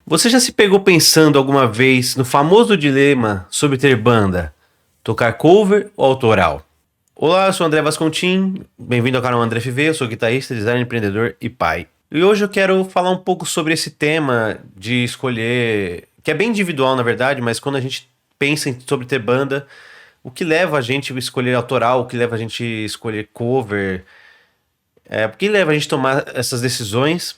Você já se pegou pensando alguma vez no famoso dilema sobre ter banda, tocar cover ou autoral? Olá, eu sou o André Vascontin, bem-vindo ao canal André FV, eu sou guitarrista, designer, empreendedor e pai. E hoje eu quero falar um pouco sobre esse tema de escolher, que é bem individual na verdade, mas quando a gente pensa sobre ter banda, o que leva a gente a escolher autoral, o que leva a gente a escolher cover, o que leva a gente a tomar essas decisões.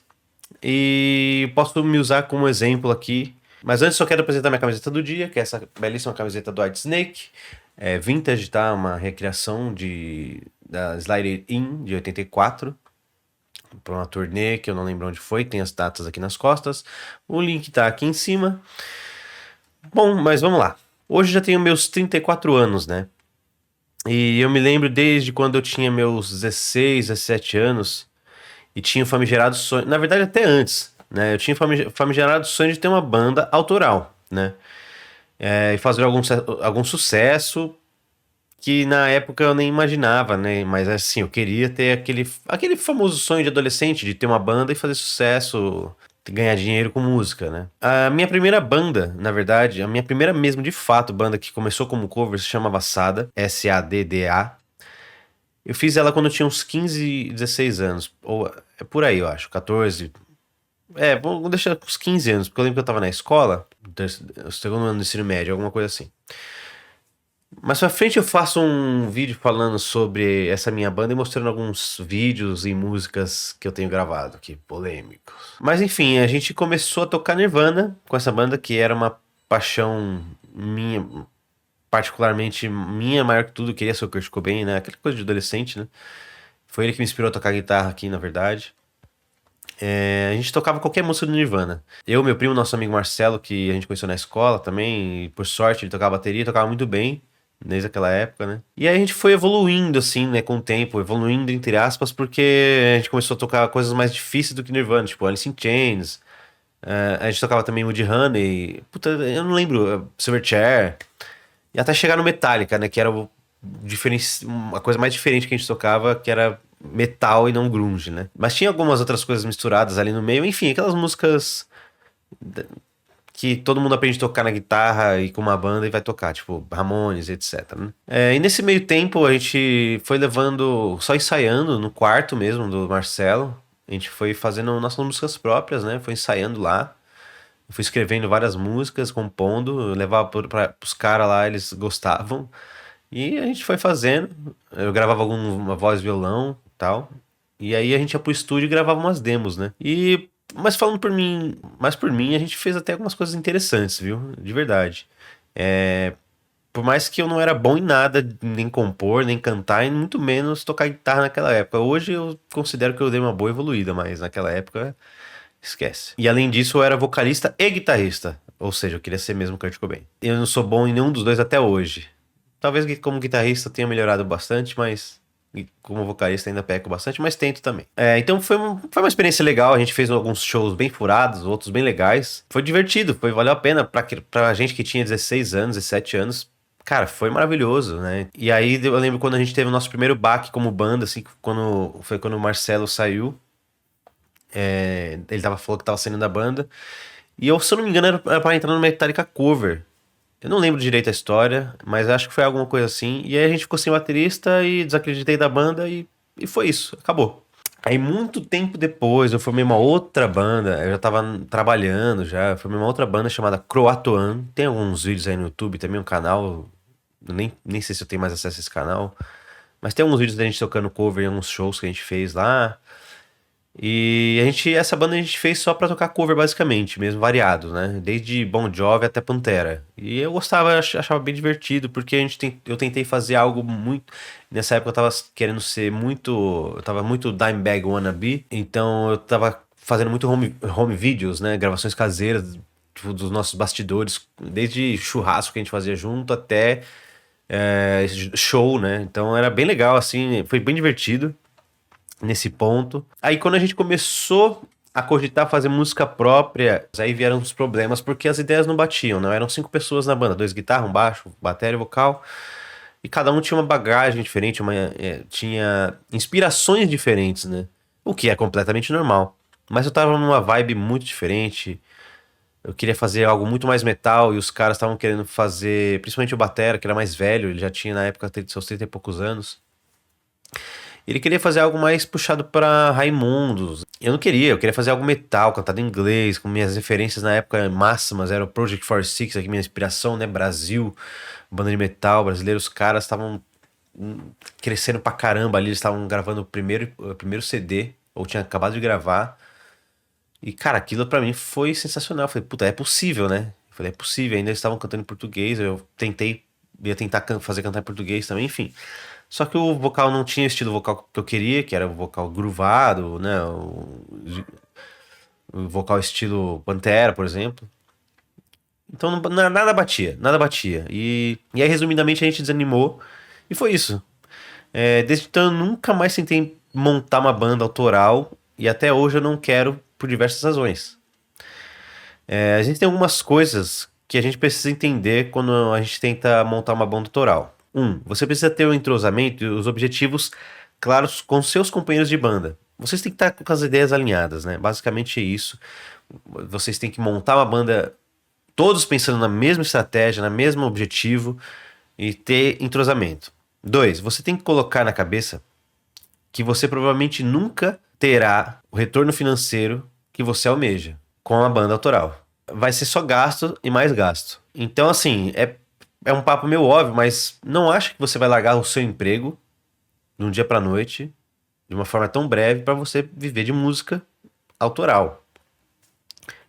E posso me usar como exemplo aqui. Mas antes só quero apresentar minha camiseta do dia, que é essa belíssima camiseta do White Snake. É vintage, tá? Uma recriação da Slider In de 84. Para uma turnê que eu não lembro onde foi. Tem as datas aqui nas costas. O link tá aqui em cima. Bom, mas vamos lá. Hoje já tenho meus 34 anos, né? E eu me lembro desde quando eu tinha meus 16, 17 anos e tinha o famigerado sonho, na verdade até antes, né? Eu tinha o famigerado sonho de ter uma banda autoral, né? E fazer algum sucesso que na época eu nem imaginava, né? Mas assim, eu queria ter aquele famoso sonho de adolescente de ter uma banda e fazer sucesso, ganhar dinheiro com música, né? A minha primeira banda, na verdade, a minha primeira mesmo de fato banda que começou como cover se chamava Sada, Sadda. Eu fiz ela quando eu tinha uns 15, 16 anos. Ou é por aí, eu acho. 14. Vamos deixar uns 15 anos, porque eu lembro que eu tava na escola, o segundo ano do ensino médio, alguma coisa assim. Mais pra frente eu faço um vídeo falando sobre essa minha banda e mostrando alguns vídeos e músicas que eu tenho gravado aqui, polêmicos. Mas enfim, a gente começou a tocar Nirvana com essa banda que era uma paixão minha, particularmente minha, maior que tudo, eu queria ser o Kurt Cobain, né? Aquela coisa de adolescente, né? Foi ele que me inspirou a tocar guitarra aqui, na verdade. A gente tocava qualquer música do Nirvana. Eu, meu primo, nosso amigo Marcelo, que a gente conheceu na escola também, e por sorte ele tocava bateria, tocava muito bem, desde aquela época, né? E aí a gente foi evoluindo, assim, né, com o tempo, evoluindo entre aspas, porque a gente começou a tocar coisas mais difíceis do que Nirvana, tipo Alice in Chains, a gente tocava também Mudhoney, puta, eu não lembro, Silverchair, e até chegar no Metallica, né, que era uma coisa mais diferente que a gente tocava, que era metal e não grunge, né? Mas tinha algumas outras coisas misturadas ali no meio, enfim, aquelas músicas que todo mundo aprende a tocar na guitarra e com uma banda e vai tocar, tipo Ramones, etc, né? E nesse meio tempo a gente foi levando, só ensaiando no quarto mesmo do Marcelo, a gente foi fazendo nossas músicas próprias, né? Foi ensaiando lá. Eu fui escrevendo várias músicas, compondo, eu levava para os caras lá, eles gostavam. E a gente foi fazendo. Eu gravava uma voz, violão e tal. E aí a gente ia pro estúdio e gravava umas demos, né? Mas falando por mim, mas por mim, a gente fez até algumas coisas interessantes, viu? De verdade. Por mais que eu não era bom em nada, nem compor, nem cantar, e muito menos tocar guitarra naquela época. Hoje eu considero que eu dei uma boa evoluída, mas naquela época, esquece. E além disso, eu era vocalista e guitarrista. Ou seja, eu queria ser mesmo Kurt Cobain. Eu não sou bom em nenhum dos dois até hoje. Talvez como guitarrista tenha melhorado bastante, mas como vocalista ainda peco bastante, mas tento também. Então foi uma experiência legal, a gente fez alguns shows bem furados, outros bem legais. Foi divertido, valeu a pena pra gente que tinha 16 anos, 17 anos. Cara, foi maravilhoso, né? E aí eu lembro quando a gente teve o nosso primeiro baque como banda, assim, foi quando o Marcelo saiu. Ele falou que tava saindo da banda. E eu, se eu não me engano, era pra entrar no Metallica Cover. Eu não lembro direito a história, mas acho que foi alguma coisa assim. E aí a gente ficou sem baterista e desacreditei da banda e foi isso, acabou. Aí muito tempo depois eu formei uma outra banda, eu já tava trabalhando já, eu formei uma outra banda chamada Croatoan. Tem alguns vídeos aí no YouTube, também um canal, eu nem sei se eu tenho mais acesso a esse canal, mas tem alguns vídeos da gente tocando cover em alguns shows que a gente fez lá. E essa banda a gente fez só pra tocar cover basicamente, mesmo variado, né? Desde Bon Jovi até Pantera. E eu gostava, achava bem divertido, porque eu tentei fazer algo muito. Nessa época eu tava querendo ser muito. Eu tava muito Dimebag Wannabe, então eu tava fazendo muito home videos, né? Gravações caseiras, tipo, dos nossos bastidores, desde churrasco que a gente fazia junto até show, né? Então era bem legal, assim, foi bem divertido nesse ponto. Aí quando a gente começou a cogitar fazer música própria, aí vieram os problemas porque as ideias não batiam, não eram 5 pessoas na banda, 2 guitarras, um baixo, bateria, vocal, e cada um tinha uma bagagem diferente, tinha inspirações diferentes, né? O que é completamente normal. Mas eu tava numa vibe muito diferente. Eu queria fazer algo muito mais metal e os caras estavam querendo fazer, principalmente o batera, que era mais velho, ele já tinha na época seus 30 e poucos anos. Ele queria fazer algo mais puxado pra Raimundos. Eu não queria, eu queria fazer algo metal, cantado em inglês, com minhas referências na época máximas, era o Project 46, aqui minha inspiração, né? Brasil, banda de metal brasileiro, os caras estavam crescendo pra caramba ali, eles estavam gravando o primeiro CD, ou tinha acabado de gravar. E, cara, aquilo pra mim foi sensacional. Eu falei, puta, é possível, né? Eu falei, é possível. Ainda eles estavam cantando em português. Eu tentei, ia tentar fazer cantar em português também, enfim. Só que o vocal não tinha o estilo vocal que eu queria, que era o vocal groovado, né? O vocal estilo Pantera, por exemplo. Então nada batia, nada batia. E aí, resumidamente, a gente desanimou. E foi isso. Desde então, eu nunca mais tentei montar uma banda autoral. E até hoje eu não quero, por diversas razões. A gente tem algumas coisas que a gente precisa entender quando a gente tenta montar uma banda autoral. Você precisa ter o entrosamento e os objetivos claros com seus companheiros de banda. Vocês têm que estar com as ideias alinhadas, né? Basicamente é isso. Vocês têm que montar uma banda todos pensando na mesma estratégia, no mesmo objetivo e ter entrosamento. Dois, você tem que colocar na cabeça que você provavelmente nunca terá o retorno financeiro que você almeja com a banda autoral. Vai ser só gasto e mais gasto. Então, assim, é um papo meio óbvio, mas não acho que você vai largar o seu emprego de um dia pra noite, de uma forma tão breve, para você viver de música autoral.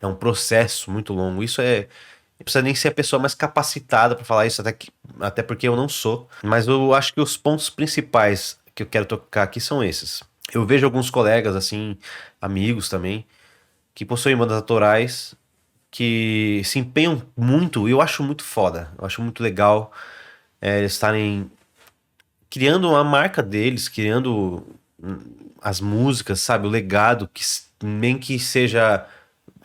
É um processo muito longo. Isso não precisa nem ser a pessoa mais capacitada para falar isso, até porque eu não sou. Mas eu acho que os pontos principais que eu quero tocar aqui são esses. Eu vejo alguns colegas, assim, amigos também, que possuem bandas autorais, que se empenham muito, e eu acho muito foda. Eu acho muito legal eles estarem criando uma marca deles, criando as músicas, sabe? O legado, nem que seja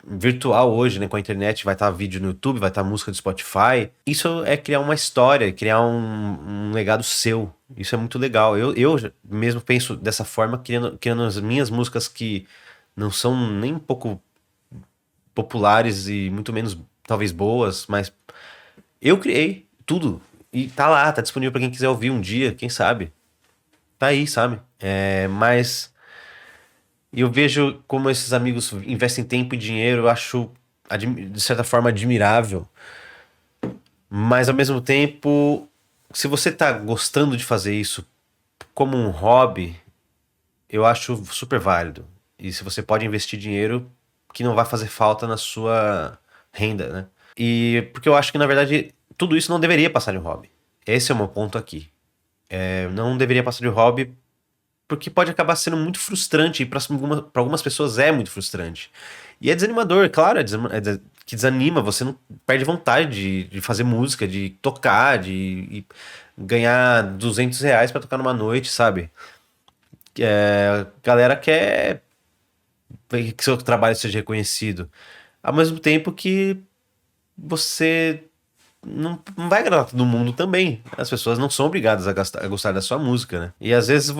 virtual hoje, né? Com a internet vai estar vídeo no YouTube, vai estar música do Spotify. Isso é criar uma história, criar um legado seu. Isso é muito legal. Eu mesmo penso dessa forma, criando as minhas músicas que não são nem um pouco populares e muito menos, talvez, boas, mas eu criei tudo. E tá lá, tá disponível pra quem quiser ouvir um dia, quem sabe. Tá aí, sabe? Mas eu vejo como esses amigos investem tempo e dinheiro, eu acho de certa forma admirável. Mas ao mesmo tempo, se você tá gostando de fazer isso como um hobby, eu acho super válido. E se você pode investir dinheiro que não vai fazer falta na sua renda, né? E porque eu acho que na verdade tudo isso não deveria passar de hobby. Esse é o meu ponto aqui. Não deveria passar de hobby porque pode acabar sendo muito frustrante, e para algumas pessoas é muito frustrante. E é desanimador, claro, que desanima, você não perde vontade de fazer música, de tocar, de ganhar R$ 200 para tocar numa noite, sabe? A galera quer que seu trabalho seja reconhecido. Ao mesmo tempo que você não vai agradar todo mundo também. As pessoas não são obrigadas a gostar da sua música, né? E às vezes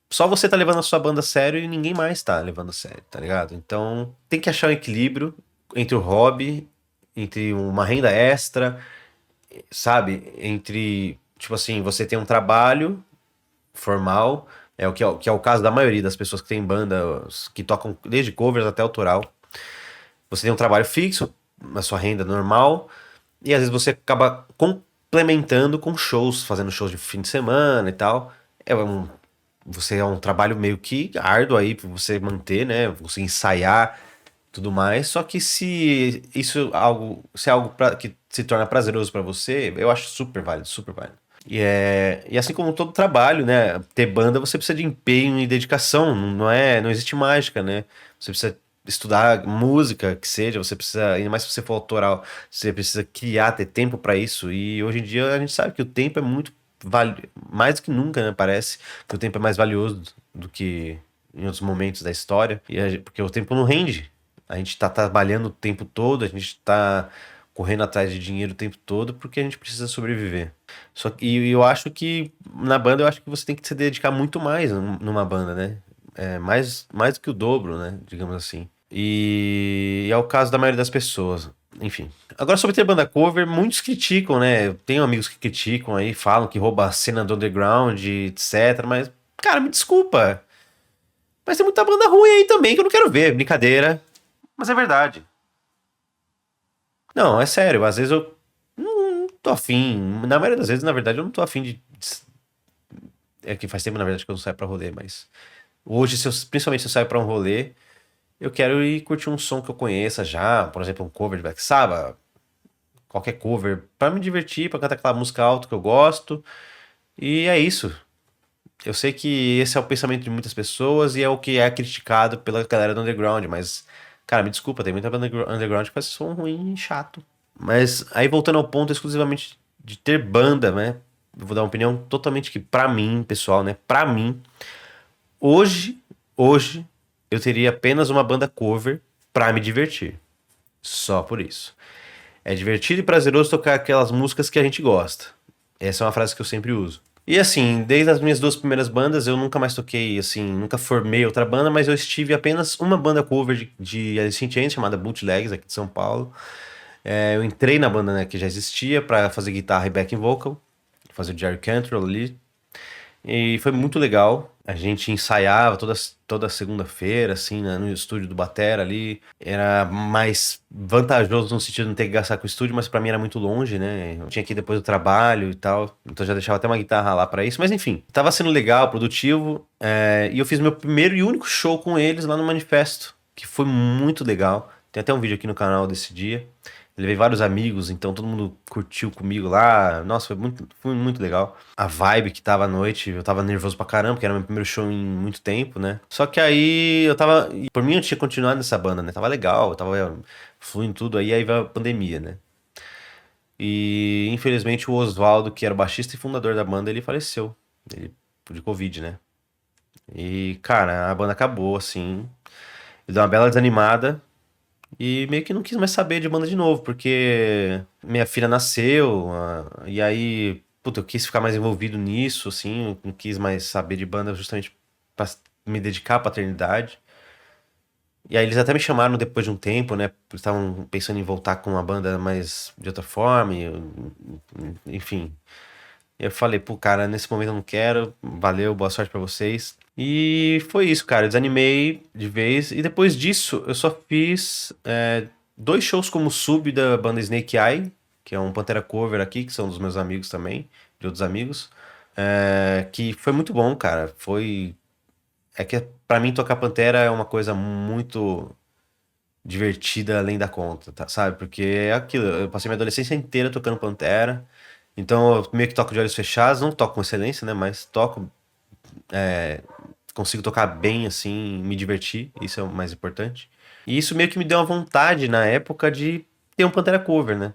só você tá levando a sua banda a sério e ninguém mais tá levando a sério, tá ligado? Então tem que achar um equilíbrio entre o hobby, entre uma renda extra, sabe? Entre, tipo assim, você tem um trabalho formal, que é o caso da maioria das pessoas que tem bandas que tocam desde covers até autoral. Você tem um trabalho fixo, a sua renda normal, e às vezes você acaba complementando com shows, fazendo shows de fim de semana e tal. Você é um trabalho meio que árduo aí pra você manter, né? Você ensaiar tudo mais. Só que se é algo que se torna prazeroso pra você, eu acho super válido, super válido. E assim como todo trabalho, né? Ter banda você precisa de empenho e dedicação, não existe mágica, né? Você precisa estudar música, que seja, você precisa, ainda mais se você for autoral, você precisa criar, ter tempo pra isso. E hoje em dia a gente sabe que o tempo é muito mais do que nunca, né? Parece que o tempo é mais valioso do que em outros momentos da história. Porque o tempo não rende. A gente tá trabalhando o tempo todo, a gente tá correndo atrás de dinheiro o tempo todo porque a gente precisa sobreviver. Só que e eu acho que na banda eu acho que você tem que se dedicar muito mais numa banda, né? Mais do que o dobro, né? Digamos assim. E é o caso da maioria das pessoas. Enfim. Agora, sobre ter banda cover, muitos criticam, né? Eu tenho amigos que criticam aí, falam que rouba a cena do underground, etc. Mas, cara, me desculpa. Mas tem muita banda ruim aí também que eu não quero ver. Brincadeira. Mas é verdade. Não, é sério. Às vezes eu não tô afim. Na maioria das vezes, na verdade, eu não tô afim de. É que faz tempo, na verdade, que eu não saio pra rolê, mas. Hoje, principalmente se eu saio pra um rolê, eu quero ir curtir um som que eu conheça já. Por exemplo, um cover de Black Sabbath. Qualquer cover. Pra me divertir, pra cantar aquela música alta que eu gosto. E é isso. Eu sei que esse é o pensamento de muitas pessoas e é o que é criticado pela galera do underground, mas, cara, me desculpa, tem muita banda underground que faz som ruim e chato. Mas aí voltando ao ponto exclusivamente de ter banda, né? Eu vou dar uma opinião totalmente que, pra mim, pessoal, né? Pra mim, hoje, hoje, eu teria apenas uma banda cover pra me divertir. Só por isso. É divertido e prazeroso tocar aquelas músicas que a gente gosta. Essa é uma frase que eu sempre uso. E assim, desde as minhas duas primeiras bandas, eu nunca mais toquei, assim, nunca formei outra banda, mas eu estive apenas uma banda cover de Alice in Chains, chamada Bootlegs, aqui de São Paulo. Eu entrei na banda, né, que já existia pra fazer guitarra e backing vocal, fazer o Jerry Cantrell ali. E foi muito legal. A gente ensaiava toda segunda-feira, assim, no estúdio do Batera ali. Era mais vantajoso no sentido de não ter que gastar com o estúdio, mas pra mim era muito longe, né? Eu tinha que ir depois do trabalho e tal. Então eu já deixava até uma guitarra lá pra isso. Mas enfim, tava sendo legal, produtivo. E eu fiz meu primeiro e único show com eles lá no Manifesto, que foi muito legal. Tem até um vídeo aqui no canal desse dia. Levei vários amigos, então todo mundo curtiu comigo lá. Nossa, foi muito legal. A vibe que tava à noite, eu tava nervoso pra caramba, porque era meu primeiro show em muito tempo, né? Só que aí eu tava. Por mim eu tinha continuado nessa banda, né? Tava legal, eu tava fluindo tudo aí veio a pandemia, né? E infelizmente o Oswaldo, que era o baixista e fundador da banda, ele faleceu. Ele, de Covid, né? E, cara, a banda acabou, assim. Ele deu uma bela desanimada. E meio que não quis mais saber de banda de novo, porque minha filha nasceu, e aí, puta, eu quis ficar mais envolvido nisso, assim, eu não quis mais saber de banda justamente pra me dedicar à paternidade. E aí eles até me chamaram depois de um tempo, né? Porque estavam pensando em voltar com uma banda mais de outra forma, enfim. Eu falei, pô, cara, nesse momento eu não quero, valeu, boa sorte pra vocês. E foi isso, cara, eu desanimei de vez. E depois disso, eu só fiz dois shows como sub da banda Snake Eye, que é um Pantera cover aqui, que são dos meus amigos também, de outros amigos. Que foi muito bom, cara. É que pra mim tocar Pantera é uma coisa muito divertida além da conta, tá, sabe? Porque é aquilo, eu passei minha adolescência inteira tocando Pantera. Então eu meio que toco de olhos fechados, não toco com excelência, né? Mas toco, consigo tocar bem, assim, me divertir, isso é o mais importante. E isso meio que me deu uma vontade na época de ter um Pantera cover, né?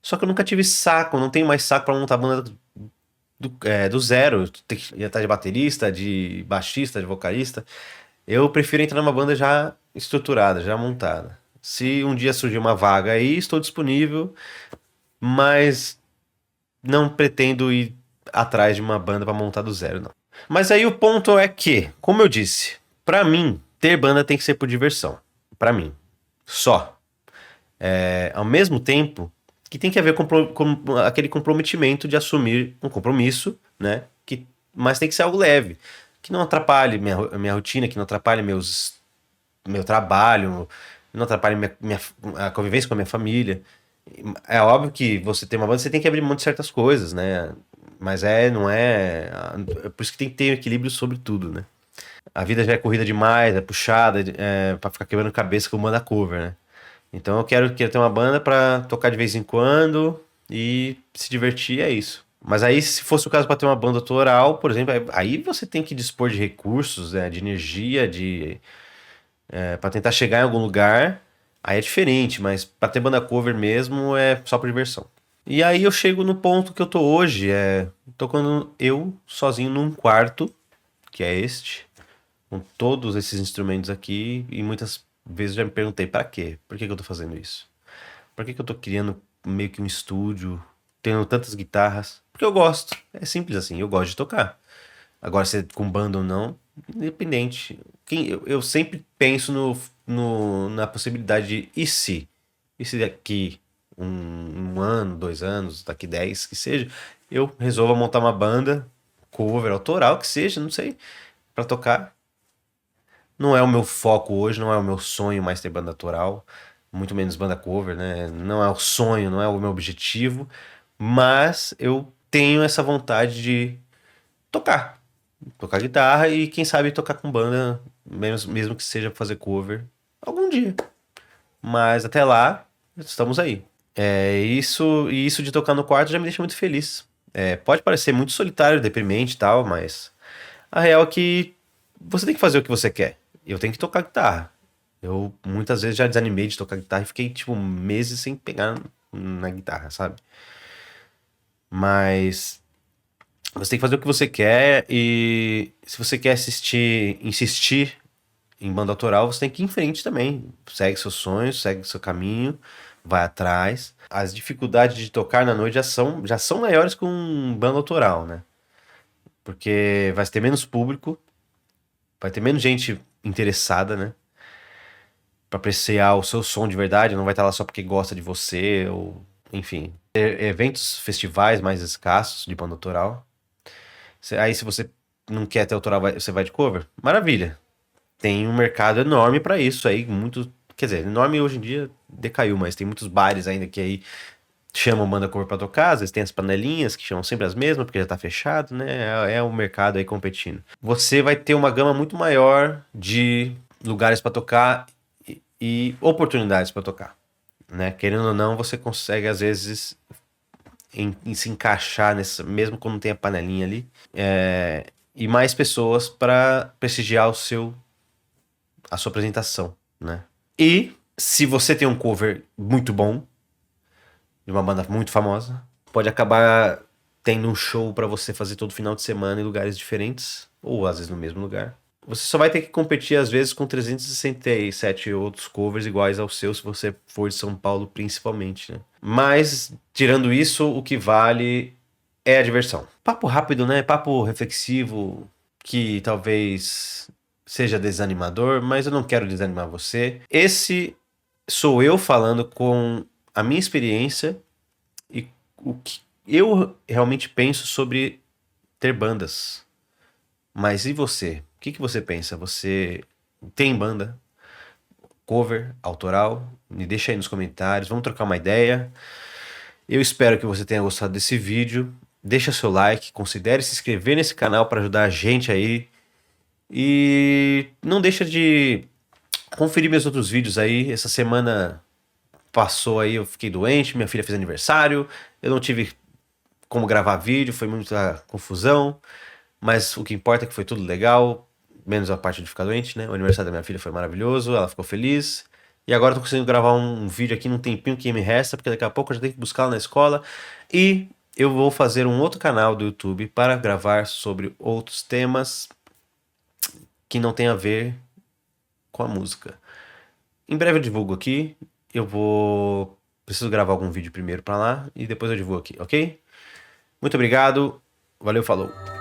Só que eu nunca tive saco, não tenho mais saco pra montar banda do zero. Tem que ir atrás de baterista, de baixista, de vocalista. Eu prefiro entrar numa banda já estruturada, já montada. Se um dia surgir uma vaga aí, estou disponível, mas não pretendo ir atrás de uma banda pra montar do zero, não. Mas aí o ponto é que, como eu disse, pra mim, ter banda tem que ser por diversão. Pra mim. Só. Ao mesmo tempo que tem que haver aquele comprometimento de assumir um compromisso, né? Mas tem que ser algo leve. Que não atrapalhe minha rotina, que não atrapalhe meu trabalho, não atrapalhe a convivência com a minha família. É óbvio que você tem uma banda, você tem que abrir mão de certas coisas, né? Mas não é. É por isso que tem que ter um equilíbrio sobre tudo, né? A vida já é corrida demais, é puxada, pra ficar quebrando cabeça com banda cover, né? Então eu quero ter uma banda pra tocar de vez em quando e se divertir, é isso. Mas aí, se fosse o caso pra ter uma banda autoral, por exemplo, aí você tem que dispor de recursos, né, de energia, para tentar chegar em algum lugar. Aí é diferente, mas pra ter banda cover mesmo é só por diversão. E aí eu chego no ponto que eu tô hoje, tocando eu sozinho num quarto, que é este, com todos esses instrumentos aqui, e muitas vezes já me perguntei, pra quê? Por que que eu tô fazendo isso? Por que que eu tô criando meio que um estúdio, tendo tantas guitarras? Porque eu gosto, é simples assim, eu gosto de tocar. Agora, se é com banda ou não, independente. eu sempre penso na possibilidade de e se? E se daqui um ano, 2 anos, daqui 10, que seja, eu resolva montar uma banda, cover, autoral, que seja, não sei, pra tocar. Não é o meu foco hoje, não é o meu sonho mais ter banda autoral, muito menos banda cover, né? Não é o sonho, não é o meu objetivo, mas eu tenho essa vontade de tocar. Tocar guitarra e quem sabe tocar com banda, mesmo que seja pra fazer cover, algum dia. Mas até lá, estamos aí. E isso de tocar no quarto já me deixa muito feliz. Pode parecer muito solitário, deprimente e tal, mas a real é que você tem que fazer o que você quer. Eu tenho que tocar guitarra. Eu muitas vezes já desanimei de tocar guitarra e fiquei, tipo, meses sem pegar na guitarra, sabe? Mas você tem que fazer o que você quer e se você quer insistir em banda autoral, você tem que ir em frente também. Segue seus sonhos, segue seu caminho, vai atrás. As dificuldades de tocar na noite já são maiores com banda autoral, né? Porque vai ter menos público, vai ter menos gente interessada, né? Pra apreciar o seu som de verdade, não vai estar lá só porque gosta de você, ou enfim. Eventos, festivais mais escassos de banda autoral. Aí, se você não quer ter autoral, você vai de cover? Maravilha. Tem um mercado enorme pra isso aí, muito. Quer dizer, enorme hoje em dia decaiu, mas tem muitos bares ainda que aí chamam banda cover pra tocar, às vezes tem as panelinhas que chamam sempre as mesmas, porque já tá fechado, né? É o mercado aí competindo. Você vai ter uma gama muito maior de lugares pra tocar e oportunidades pra tocar, né? Querendo ou não, você consegue às vezes em se encaixar nessa, mesmo quando não tem a panelinha ali, e mais pessoas pra prestigiar a sua apresentação, né? E se você tem um cover muito bom, de uma banda muito famosa, pode acabar tendo um show pra você fazer todo final de semana em lugares diferentes, ou às vezes no mesmo lugar. Você só vai ter que competir às vezes com 367 outros covers iguais ao seu, se você for de São Paulo principalmente, né? Mas, tirando isso, o que vale é a diversão. Papo rápido, né? Papo reflexivo, que talvez seja desanimador, mas eu não quero desanimar você. Esse sou eu falando com a minha experiência e o que eu realmente penso sobre ter bandas. Mas e você? O que você pensa? Você tem banda? Cover? Autoral? Me deixa aí nos comentários. Vamos trocar uma ideia. Eu espero que você tenha gostado desse vídeo. Deixa seu like, considere se inscrever nesse canal para ajudar a gente aí. E não deixa de conferir meus outros vídeos aí. Essa semana passou aí, eu fiquei doente, minha filha fez aniversário, eu não tive como gravar vídeo, foi muita confusão, mas o que importa é que foi tudo legal, menos a parte de ficar doente, né? O aniversário da minha filha foi maravilhoso, ela ficou feliz. E agora eu tô conseguindo gravar um vídeo aqui num tempinho que me resta, porque daqui a pouco eu já tenho que buscar ela na escola. E eu vou fazer um outro canal do YouTube para gravar sobre outros temas que não tem a ver com a música. Em breve eu divulgo aqui. Preciso gravar algum vídeo primeiro pra lá e depois eu divulgo aqui, ok? Muito obrigado. Valeu, falou.